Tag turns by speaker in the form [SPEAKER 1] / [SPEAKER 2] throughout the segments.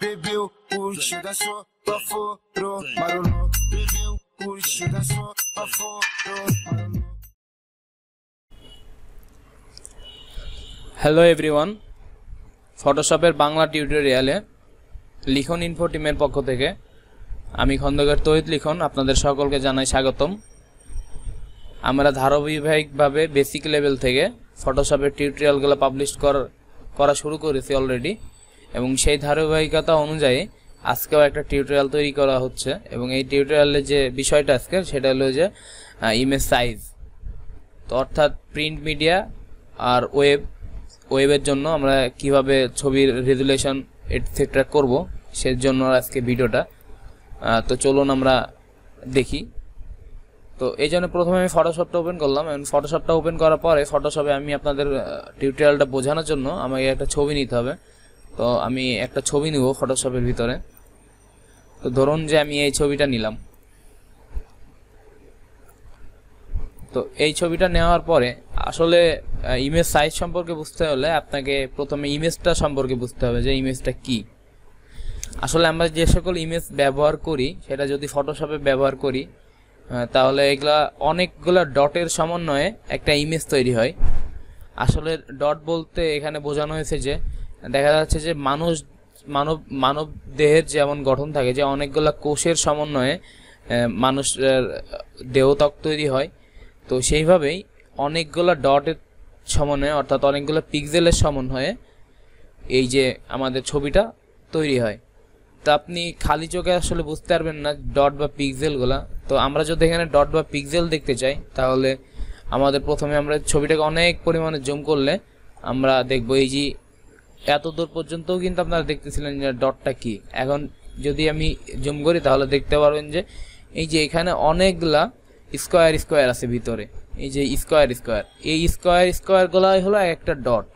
[SPEAKER 1] bebeu, curtiu, dançou, baforou, marolou, bebeu, curtiu, dançou, baforou, marolou.
[SPEAKER 2] Hello everyone, ফটোশপের বাংলা টিউটোরিয়ালে Likhon info টিমের পক্ষ থেকে আমি খন্দকার তৌহিদ লিখন আপনাদের সকলকে জানাই স্বাগতম। আমরা ধারাবাহিকভাবে বেসিক লেভেল থেকে ফটোশপের টিউটোরিয়ালগুলো পাবলিশ করা শুরু করেছি অলরেডি, এবং সেই ধারাবাহিকতা অনুযায়ী আজকেও একটা টিউটোরিয়াল তৈরি করা হচ্ছে। এবং এই টিউটোরিয়ালের যে বিষয়টা আজকে সেটা হলো যে ইমেজ সাইজ, তো অর্থাৎ প্রিন্ট মিডিয়া আর ওয়েবের জন্য আমরা কিভাবে ছবির রেজুলেশন এটসেট্রা করব সেজন্য আজকে ভিডিওটা। তো চলুন আমরা দেখি। তো এই জন্য প্রথমে আমি ফটোশপটা ওপেন করলাম, এবং ফটোশপটা ওপেন করার পরে ফটোশপে আমি আপনাদের টিউটোরিয়ালটা বোঝানোর জন্য আমাকে একটা ছবি নিতে হবে। তো আমি একটা ছবি নিব ফটোশপের ভিতরে। তো ধরুন যে আমি এই ছবিটা নিলাম। তো এই ছবিটা নেওয়ার পরে আসলে ইমেজ সাইজ সম্পর্কে বুঝতে হলে আপনাকে প্রথমে ইমেজটা সম্পর্কে বুঝতে হবে যে ইমেজটা কি। আসলে আমরা যে সকল ইমেজ ব্যবহার করি সেটা যদি ফটোশপে ব্যবহার করি তাহলে এগুলা অনেকগুলা ডটের সমন্বয়ে একটা ইমেজ তৈরি হয়। আসলে ডট বলতে এখানে বোঝানো হয়েছে যে দেখা যাচ্ছে যে মানব দেহের যেমন গঠন থাকে, যে অনেকগুলা কোষের সমন্বয়ে মানুষের দেহত্বক তৈরি হয়। তো সেইভাবেই অনেকগুলো ডটের সমন্বয়ে অর্থাৎ অনেকগুলো পিক্সেলের সমন্বয়ে এই যে আমাদের ছবিটা তৈরি হয়। তো আপনি খালি চোখে আসলে বুঝতে পারবেন না ডট বা পিক্সেলগুলা। তো আমরা যদি এখানে ডট বা পিক্সেল দেখতে চাই তাহলে আমাদের প্রথমে আমরা ছবিটাকে অনেক পরিমাণে জুম করলে আমরা দেখব এই যে এত দূর পর্যন্তও কিন্তু আপনারা দেখতেছিলেন যে ডটটা কি। এখন যদি আমি জুম করি তাহলে দেখতে পারবেন যে এই যে এখানে অনেকগুলা স্কোয়ার আছে ভিতরে, এই যে এই স্কোয়ারগুলাই হলো একটা ডট।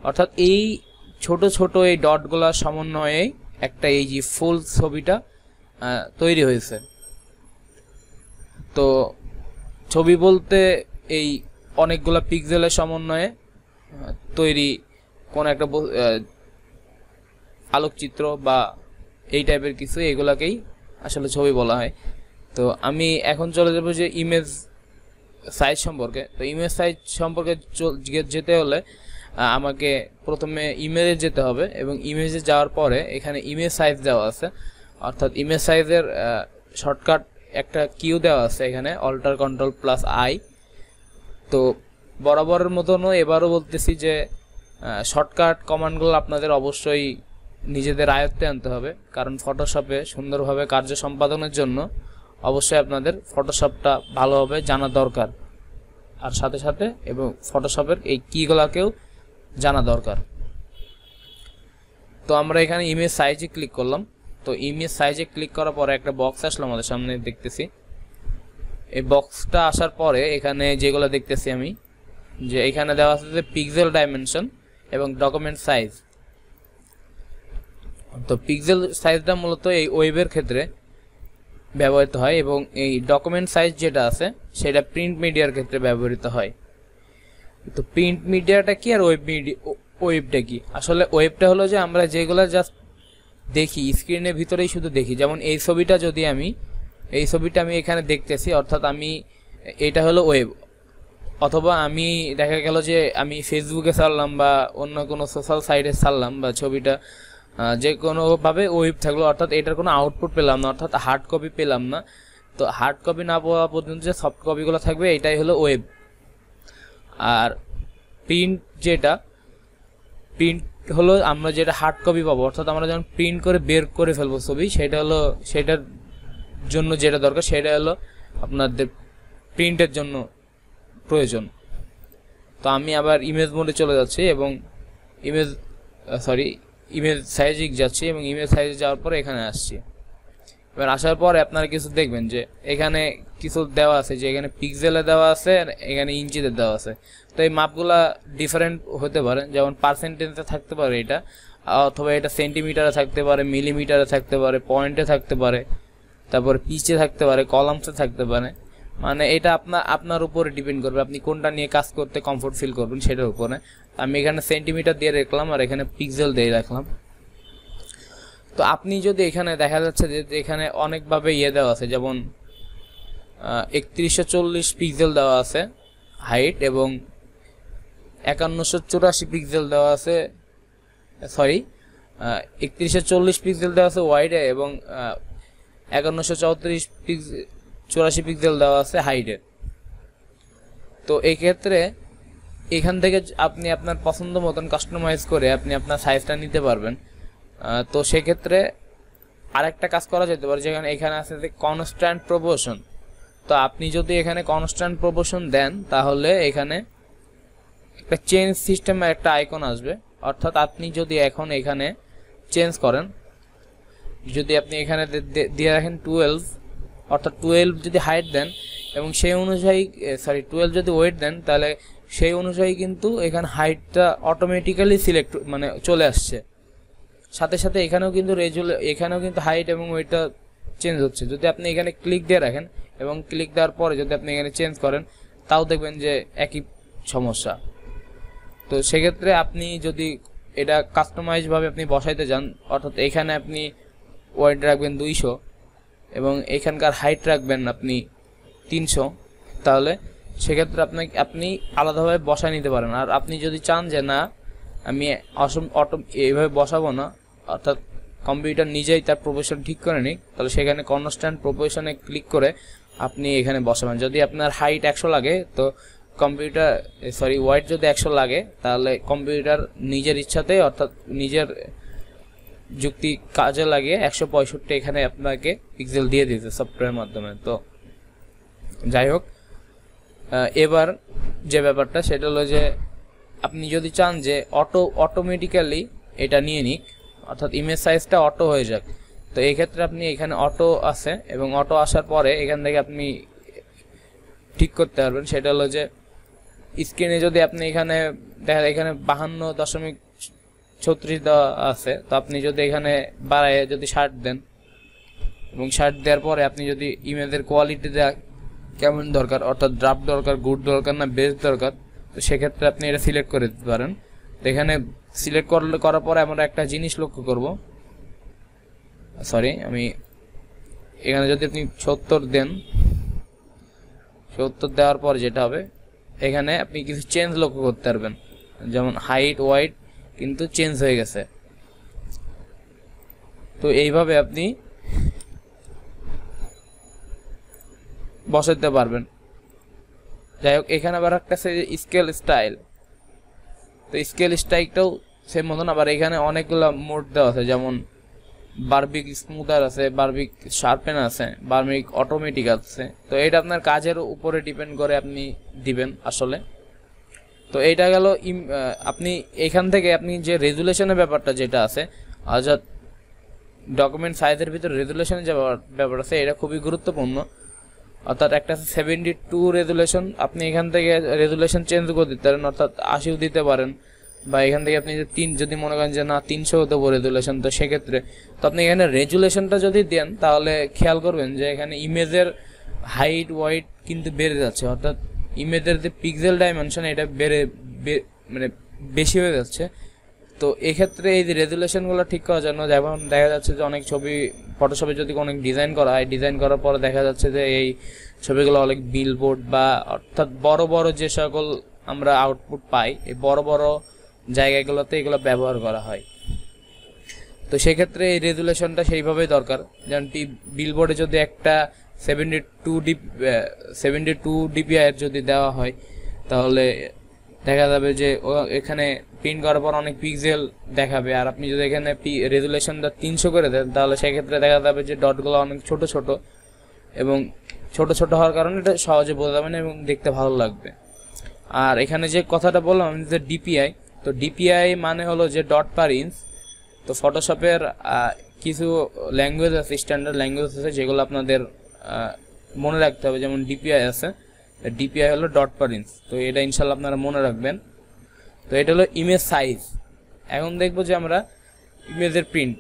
[SPEAKER 2] অর্থাৎ এই ছোট ছোট এই ডটগুলা সমন্বয়ে একটা এই যে ফুল ছবিটা তৈরি হয়েছে। তো ছবি বলতে এই অনেকগুলা পিক্সেলের সমন্বয়ে তৈরি কোন একটা আলোকচিত্র বা এই টাইপের কিছু, এগুলাকেই আসলে ছবি বলা হয়। তো আমি এখন চলে যাব যে ইমেজ সাইজ সম্পর্কে। তো ইমেজ সাইজ সম্পর্কে যেতে হলে আমাকে প্রথমে ইমেজে যেতে হবে, এবং ইমেজে যাওয়ার পরে এখানে ইমেজ সাইজ দেওয়া আছে। অর্থাৎ ইমেজ সাইজের শর্টকাট একটা কিউ দেওয়া আছে এখানে, অল্টার কন্ট্রোল প্লাস আই। তো বরাবরের মতনও এবারও বলতেছি যে শর্টকাট কমান্ডগুলো আপনাদের অবশ্যই নিজেদের আয়ত্তে আনতে হবে, কারণ ফটোশপে সুন্দরভাবে কার্য সম্পাদনের জন্য অবশ্যই আপনাদের ফটোশপটা ভালোভাবে জানা দরকার। আর সাথে সাথে এবং ফটোশপের এই কিগুলাকেও জানা দরকার। তো আমরা এখানে ইমেজ সাইজে ক্লিক করলাম। তো ইমেজ সাইজে ক্লিক করার পরে একটা বক্স আসলো আমাদের সামনে, দেখতেছি। এই বক্সটা আসার পরে এখানে যেগুলো দেখতেছি আমি যে এখানে দেওয়া আছে যে পিক্সেল ডাইমেনশন এবং ডকুমেন্ট সাইজ। তো পিক্সেল সাইজটা মূলত এই ওয়েবের ক্ষেত্রে ব্যবহৃত হয়, এবং এই ডকুমেন্ট সাইজ যেটা আছে সেটা প্রিন্ট মিডিয়ার ক্ষেত্রে ব্যবহৃত হয়। তো প্রিন্ট মিডিয়াটা কি আর ওয়েবটা কি? আসলে ওয়েবটা হলো যে আমরা যেগুলো জাস্ট দেখি স্ক্রিনের ভিতরেই শুধু দেখি। যেমন এই ছবিটা আমি এখানে দেখতেছি, অর্থাৎ এটা হলো ওয়েব। অথবা আমি দেখা গেল যে আমি ফেসবুকে ছাড়লাম বা অন্য কোনো সোশ্যাল সাইটে ছাড়লাম, বা ছবিটা যে কোনোভাবে ওয়েব থাকলো, অর্থাৎ এটার কোনো আউটপুট পেলাম না, অর্থাৎ হার্ড কপি পেলাম না। তো হার্ড কপি না পাওয়া পর্যন্ত যে সফট কপিগুলো থাকবে এটাই হলো ওয়েব। আর প্রিন্ট হলো আমরা যেটা হার্ড কপি পাবো, অর্থাৎ আমরা যখন প্রিন্ট করে বের করে ফেলবো ছবি, সেটার জন্য যেটা দরকার সেটা হলো আপনাদের প্রিন্টের জন্য প্রয়োজন। তো আমি আবার ইমেজ মোডে চলে যাচ্ছি এবং ইমেজ সাইজে যাচ্ছি, এবং ইমেজ সাইজে যাওয়ার পরে এখানে আসছি। এবার আসার পরে আপনারা কিছু দেখবেন যে এখানে কিছু দেওয়া আছে, যে এখানে পিক্সেলে দেওয়া আছে আর এখানে ইঞ্চিতে দেওয়া আছে। তো এই মাপগুলা ডিফারেন্ট হতে পারে, যেমন পার্সেন্টেজে থাকতে পারে এটা, অথবা এটা সেন্টিমিটারে থাকতে পারে, মিলিমিটারে থাকতে পারে, পয়েন্টে থাকতে পারে, তারপরে পিচে থাকতে পারে, কলামসে থাকতে পারে। মানে এটা আপনার উপরে ডিপেন্ড করবে আপনি কোনটা নিয়ে কাজ করতে কমফোর্ট ফিল করবেন সেটার উপরে। আমি এখানে সেন্টিমিটার দিয়ে রাখলাম আর এখানে পিক্সেল দিয়ে রাখলাম। তো আপনি যদি এখানে দেখা যাচ্ছে যে এখানে অনেকভাবে দেওয়া আছে, যেমন 3140 পিক্সেল দেওয়া আছে হাইট এবং 5184 পিক্সেল দেওয়া আছে, সরি 3140 পিক্সেল দেওয়া আছে ওয়াইডে এবং 5184 পিক্সেল দেওয়া আছে হাইটে। তো এই ক্ষেত্রে এখান থেকে আপনি আপনার পছন্দ মতন কাস্টমাইজ করে আপনি আপনার সাইজটা নিতে পারবেন। তো সেক্ষেত্রে আরেকটা কাজ করা যেতে পারে, যেখানে এখানে আছে যে কনস্ট্যান্ট প্রপোর্শন। তো আপনি যদি এখানে কনস্ট্যান্ট প্রপোর্শন দেন তাহলে এখানে একটা চেঞ্জ সিস্টেমের একটা আইকন আসবে, অর্থাৎ আপনি যদি এখন এখানে চেঞ্জ করেন, যদি আপনি এখানে দিয়ে রাখেন 12, অর্থাৎ 12 যদি হাইট দেন এবং সেই অনুযায়ী 12 যদি ওয়েট দেন, তাহলে সেই অনুযায়ী কিন্তু এখানে হাইটটা অটোমেটিক্যালি সিলেক্ট মানে চলে আসছে। সাথে সাথে এখানেও কিন্তু হাইট এবং ওয়েটটা চেঞ্জ হচ্ছে। যদি আপনি এখানে ক্লিক দিয়ে রাখেন এবং ক্লিক দেওয়ার পরে যদি আপনি এখানে চেঞ্জ করেন, তাও দেখবেন যে একই সমস্যা। তো সেক্ষেত্রে আপনি যদি এটা কাস্টমাইজভাবে আপনি বসাইতে চান, অর্থাৎ এখানে আপনি ওয়েট রাখবেন 200 এবং এখানকার হাইট রাখবেন আপনি 300, তাহলে সেক্ষেত্রে আপনি আলাদাভাবে বসায় নিতে পারেন। আর আপনি যদি চান যে না আমি এইভাবে বসাবো না, অর্থাৎ কম্পিউটার নিজেই তার প্রপোর্শন ঠিক করে নিক, তাহলে সেখানে কনস্ট্যান্ট প্রপোর্শনে ক্লিক করে আপনি এখানে বসাবেন। যদি আপনার হাইট 100 লাগে তো ওয়াইড যদি 100 লাগে, তাহলে কম্পিউটার নিজের ইচ্ছাতে অর্থাৎ নিজের যুক্তি কাজে লাগিয়ে 165 এখানে আপনাকে পিক্সেল দিয়ে দিয়েছে সফটওয়্যারের মাধ্যমে। তো যাই হোক, এবার যে ব্যাপারটা সেটা হলো যে আপনি যদি চান যে অটোমেটিক্যালি এটা নিয়ে নিক, অর্থাৎ ইমেজ সাইজটা অটো হয়ে যাক, তো এই ক্ষেত্রে আপনি এখানে অটো আছে এবং অটো আসার পরে এখান থেকে আপনি ঠিক করতে পারবেন। সেটা হলো যে স্ক্রিনে যদি আপনি এখানে দেখেন এখানে 52.36 দেওয়া আছে, তো আপনি যদি এখানে বাড়ায় যদি 60 দেন এবং 60 দেওয়ার পরে আপনি যদি ইমেজের কোয়ালিটি দেওয়া কেমন দরকার, অর্থাৎ ড্রাফট দরকার, গুড দরকার না বেস্ট দরকার, তো সেক্ষেত্রে আপনি এটা সিলেক্ট করে দিতে পারেন। তো এখানে সিলেক্ট করার পরে আমরা একটা জিনিস লক্ষ্য করব, আমি এখানে যদি আপনি 70 দেন, 70 দেওয়ার পর যেটা হবে এখানে আপনি কিছু চেঞ্জ লক্ষ্য করতে পারবেন, যেমন হাইট ওয়াইড কিন্তু চেঞ্জ হয়ে গেছে। তো এইভাবে আপনি বসাতে পারবেন। যাই হোক, এখানে আবার একটা আছে স্কেল স্টাইল। তো স্কেল স্টাইলটাও সেম মতন, আবার এখানে অনেকগুলো মোড দেওয়া আছে, যেমন বারবিক স্মুথার আছে, বারবিক শার্পেন আছে, বারবিক অটোমেটিক আছে। তো এটা আপনার কাজের উপরে ডিপেন্ড করে আপনি দিবেন আসলে। তো এইটা গেল আপনি এখান থেকে আপনি যে রেজুলেশনের ব্যাপারটা যেটা আছে, অর্থাৎ ডকুমেন্ট সাইজের ভিতরে রেজুলেশনের যে ব্যাপার আছে, এটা খুবই গুরুত্বপূর্ণ। অর্থাৎ একটা 72 রেজুলেশন, আপনি এখান থেকে রেজুলেশন চেঞ্জ করে দিতে পারেন, অর্থাৎ 80 দিতে পারেন, বা এখান থেকে আপনি যদি মনে করেন যে না 300 দেবো রেজুলেশন, তো সেক্ষেত্রে তো আপনি এখানে রেজুলেশনটা যদি দেন তাহলে খেয়াল করবেন যে এখানে ইমেজের হাইট ওয়াইট কিন্তু বেড়ে যাচ্ছে, অর্থাৎ ইমেজের যে পিক্সেল ডাইমেনশন এটা মানে বেশি হয়ে যাচ্ছে। তো এক্ষেত্রে এই যে রেজুলেশনগুলো ঠিক করার জন্য, যেমন দেখা যাচ্ছে যে অনেক ছবি ফটোশপে যদি অনেক ডিজাইন করা হয়, ডিজাইন করার পরে দেখা যাচ্ছে যে এই ছবিগুলো অনেক বিলবোর্ড বা অর্থাৎ বড় বড় যে সকল আমরা আউটপুট পাই, এই বড় বড় জায়গাগুলোতে এগুলো ব্যবহার করা হয়। তো সেক্ষেত্রে এই রেজুলেশনটা সেইভাবেই দরকার। যেমন বিলবোর্ডে যদি একটা 72 DPI এর যদি দেওয়া হয়, তাহলে দেখা যাবে যে এখানে প্রিন্ট করার পর অনেক পিক্সেল দেখাবে। আর আপনি যদি এখানে রেজুলেশনটা 300 করে দেন, তাহলে সেক্ষেত্রে দেখা যাবে যে ডটগুলো অনেক ছোট ছোট, এবং ছোট ছোট হওয়ার কারণে এটা সহজে বোঝা যাবে না এবং দেখতে ভালো লাগবে। আর এখানে যে কথাটা বললাম যে ডিপিআই, তো ডিপিআই মানে হলো যে ডট পার ইঞ্চ। তো ফটোশপের কিছু ল্যাঙ্গুয়েজ আছে, স্ট্যান্ডার্ড ল্যাঙ্গুয়েজ আছে, যেগুলো আপনাদের মনে রাখতে হবে। যেমন ডিপিআই আছে, ডিপিআই হলো ডট পার ইঞ্চ। তো এটা ইনশাল্লাহ আপনারা মনে রাখবেন। তো এটা হলো ইমেজ সাইজ। এখন দেখবো যে আমরা ইমেজের প্রিন্ট,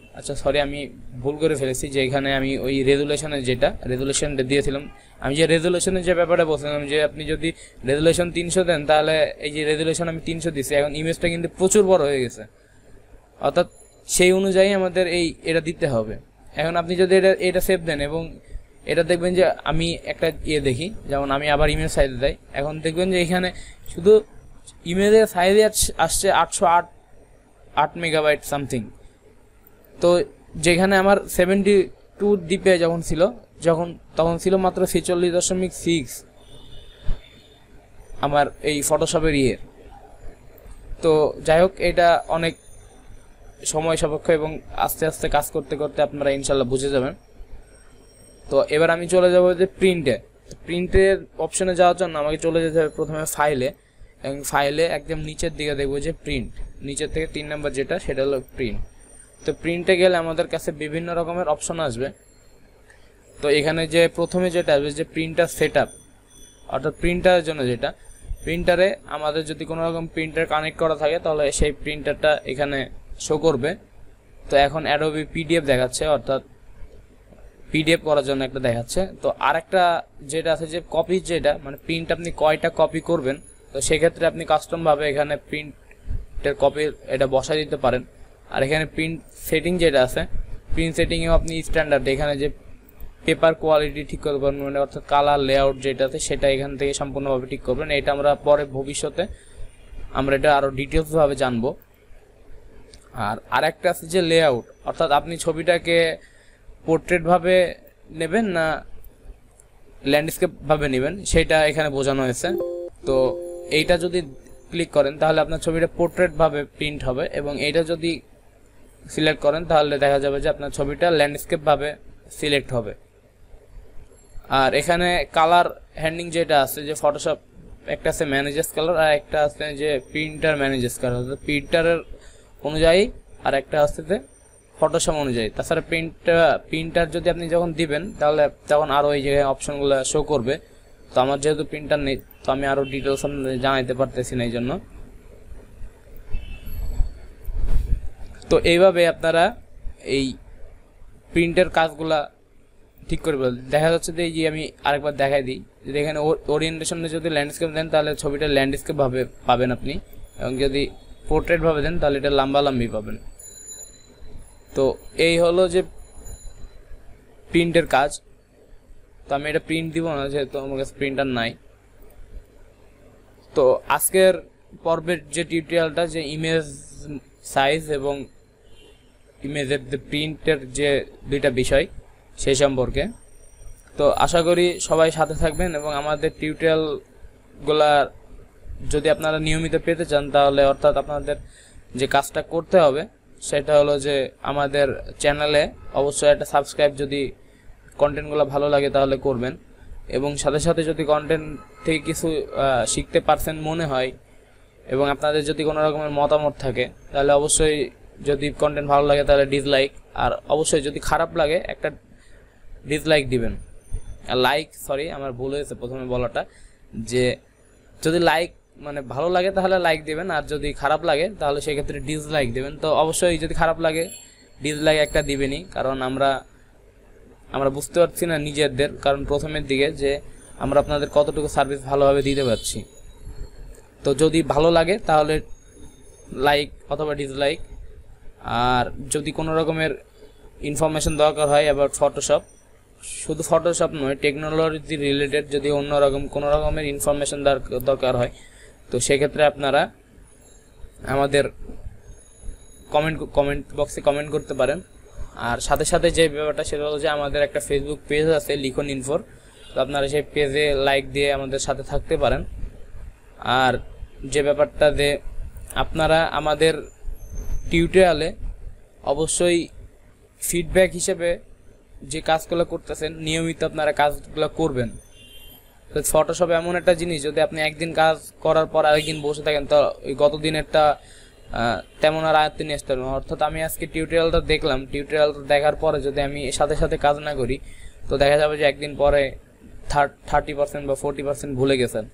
[SPEAKER 2] আমি ভুল করে ফেলেছি, যে এখানে আমি ওই রেজুলেশনটা দিয়েছিলাম। আমি যে রেজুলেশনের যে ব্যাপারটা বলছিলাম, যে আপনি যদি রেজুলেশন 300 দেন, তাহলে এই যে রেজুলেশন আমি 300 দিচ্ছি, এখন ইমেজটা কিন্তু প্রচুর বড় হয়ে গেছে, অর্থাৎ সেই অনুযায়ী আমাদের এটা দিতে হবে। এখন আপনি যদি এটা সেভ দেন এবং এটা দেখবেন যে আমি একটা দেখি, যেমন আমি আবার ইমেজ সাইজে দেই, এখন দেখবেন যে এখানে শুধু ইমেজের সাইজে আসছে 808 মেগাবাইট সামথিং। তো যেখানে আমার 72 ডিপি তখন ছিল মাত্র 46.6 আমার এই ফটোশপের তো যাই হোক, এটা অনেক সময় সাপেক্ষ এবং আস্তে আস্তে কাজ করতে করতে আপনারা ইনশাল্লাহ বুঝে যাবেন। তো এবার আমি চলে যাব যে প্রিন্টের অপশনে যাওয়ার জন্য আমাকে চলে যেতে হবে প্রথমে ফাইলে, এবং ফাইলে একদম নিচের দিকে দেখবো যে প্রিন্ট, নিচের থেকে 3 নম্বর যেটা, সেটা হলো প্রিন্ট। তো প্রিন্টে গেলে আমাদের কাছে বিভিন্ন রকমের অপশন আসবে। তো এখানে যে প্রথমে যেটা আসবে যে প্রিন্টার সেটআপ, অর্থাৎ প্রিন্টারের জন্য যেটা, প্রিন্টারে আমাদের যদি কোনো রকম প্রিন্টার কানেক্ট করা থাকে তাহলে সেই প্রিন্টারটা এখানে শো করবে। তো এখন অ্যাডোবি পিডিএফ দেখাচ্ছে, অর্থাৎ পিডিএফ করার জন্য একটা দেখাচ্ছে। তো আরেকটা যেটা আছে যে কপি, যেটা মানে প্রিন্ট আপনি কয়টা কপি করবেন, তো সেক্ষেত্রে আপনি কাস্টমভাবে এখানে প্রিন্টের কপি এটা বসাই দিতে পারেন। আর এখানে প্রিন্ট সেটিং যেটা আছে, প্রিন্ট সেটিংয়েও আপনি স্ট্যান্ডার্ড এখানে যে পেপার কোয়ালিটি ঠিক করতে পারবেন, মানে অর্থাৎ কালার লেআউট যেটা আছে সেটা এখান থেকে সম্পূর্ণভাবে ঠিক করবেন। এটা আমরা পরে ভবিষ্যতে আমরা এটা আরও ডিটেলসভাবে জানবো। আর আরেকটা আছে যে লেআউট, অর্থাৎ আপনি ছবিটাকে পোর্ট্রেটভাবে নেবেন না ল্যান্ডস্কেপভাবে নেবেন, সেটা এখানে বোঝানো হয়েছে। তো এইটা যদি ক্লিক করেন তাহলে আপনার ছবিটা পোর্ট্রেটভাবে প্রিন্ট হবে, এবং এইটা যদি সিলেক্ট করেন তাহলে দেখা যাবে যে আপনার ছবিটা ল্যান্ডস্কেপভাবে সিলেক্ট হবে। আর এখানে কালার হ্যান্ডিং যেটা আছে যে ফটোশপ, একটা আছে ম্যানেজার্স কালার আর একটা আছে যে প্রিন্টার ম্যানেজার্স কালার, প্রিন্টারের অনুযায়ী, আর একটা আছে যে ফটোশপ অনুযায়ী। তাছাড়া প্রিন্টার যদি আপনি যখন দিবেন তাহলে তখন আরও এই জায়গায় অপশনগুলো শো করবে। তো আমার যেহেতু প্রিন্টার নেই, তো আমি আরও ডিটেলস জানাইতে পারতেছি না এই জন্য। তো এইভাবে আপনারা এই প্রিন্টের কাজগুলা ঠিক করে বলেন। দেখা যাচ্ছে যে এই যে আমি আরেকবার দেখাই দিই, যদি এখানে ওরিয়েন্টেশনে যদি ল্যান্ডস্কেপ দেন তাহলে ছবিটা ল্যান্ডস্কেপভাবে পাবেন আপনি, এবং যদি পোর্ট্রেটভাবে দেন তাহলে এটা লম্বালম্বি পাবেন। তো এই হলো যে প্রিন্টের কাজ। তো আমি এটা প্রিন্ট দিব না যেহেতু আমার কাছে প্রিন্টার নাই। তো আজকের পর্বের যে টিউটোরিয়ালটা, যে ইমেজ সাইজ এবং ইমেজের যে প্রিন্টের যে দুইটা বিষয় সেই সম্পর্কে, তো আশা করি সবাই সাথে থাকবেন এবং আমাদের টিউটোরিয়ালগুলা যদি আপনারা নিয়মিত পেতে চান তাহলে, অর্থাৎ আপনাদের যে কাজটা করতে হবে সেটা হলো যে আমাদের চ্যানেলে অবশ্যই একটা সাবস্ক্রাইব, যদি কন্টেন্টগুলো ভালো লাগে তাহলে করবেন, এবং সাথে সাথে যদি কন্টেন্ট থেকে কিছু শিখতে পারছেন মনে হয় এবং আপনাদের যদি কোনো রকমের মতামত থাকে তাহলে অবশ্যই, যদি কন্টেন্ট ভালো লাগে তাহলে ডিসলাইক, আর অবশ্যই যদি খারাপ লাগে একটা ডিসলাইক দিবেন। আর আমার ভুল হয়েছে প্রথমে বলাটা, যে যদি মানে ভালো লাগে তাহলে লাইক দিবেন, আর যদি খারাপ লাগে তাহলে সেক্ষেত্রে ডিসলাইক দিবেন। তো অবশ্যই যদি খারাপ লাগে ডিসলাইক একটা দিবেনই, কারণ আমরা বুঝতে পারছি না নিজেদের, কারণ প্রথমের দিকে যে আমরা আপনাদের কতটুকু সার্ভিস ভালোভাবে দিতে পারছি। তো যদি ভালো লাগে তাহলে লাইক অথবা ডিসলাইক। আর যদি কোনো রকমের ইনফরমেশন দরকার হয় অ্যাবাউট ফটোশপ, শুধু ফটোশপ নয়, টেকনোলজি রিলেটেড যদি অন্যরকম কোনো রকমের ইনফরমেশন দরকার হয়, তো সেক্ষেত্রে আপনারা আমাদের কমেন্ট বক্সে কমেন্ট করতে পারেন। আর সাথে সাথে যে ব্যাপারটা সেটা হলো যে আমাদের একটা ফেসবুক পেজ আছে লিখন ইনফোর, তো আপনারা সেই পেজে লাইক দিয়ে আমাদের সাথে থাকতে পারেন। আর যে ব্যাপারটা যে আপনারা আমাদের টিউটোরিয়ালে অবশ্যই ফিডব্যাক হিসেবে যে কাজগুলো করতেছেন নিয়মিত আপনারা কাজগুলো করবেন। তো ফটোশপ এমন একটা জিনিস, যদি আপনি একদিন কাজ করার পর আরেকদিন বসে থাকেন তো ওই গত দিনেরটা তেমন আর আয়ত্তে নিয়ে আসতে পারবেন। অর্থাৎ আমি আজকে টিউটোরিয়ালটা দেখলাম, টিউটোরিয়ালটা দেখার পরে যদি আমি সাথে সাথে কাজ না করি তো দেখা যাবে যে একদিন পরে 30% বা 40% ভুলে গেছেন,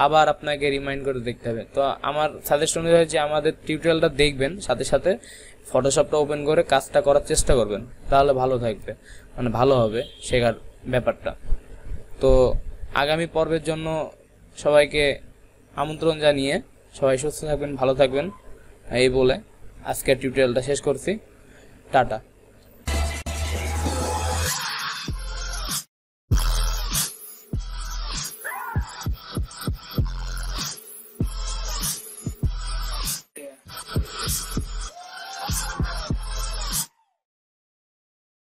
[SPEAKER 2] আবার আপনাকে রিমাইন্ড করে দেখতে হবে। তো আমার সাজেশন অনুযায়ী যে আমাদের টিউটোরিয়ালটা দেখবেন, সাথে সাথে ফটোশপটা ওপেন করে কাজটা করার চেষ্টা করবেন, তাহলে ভালো থাকবে, মানে ভালো হবে শেখার ব্যাপারটা। তো আগামী পর্বের জন্য সবাইকে আমন্ত্রণ জানিয়ে সবাই সুস্থ থাকবেন, ভালো থাকবেন এই বলে আজকের টিউটোরিয়ালটা শেষ করছি। টাটা।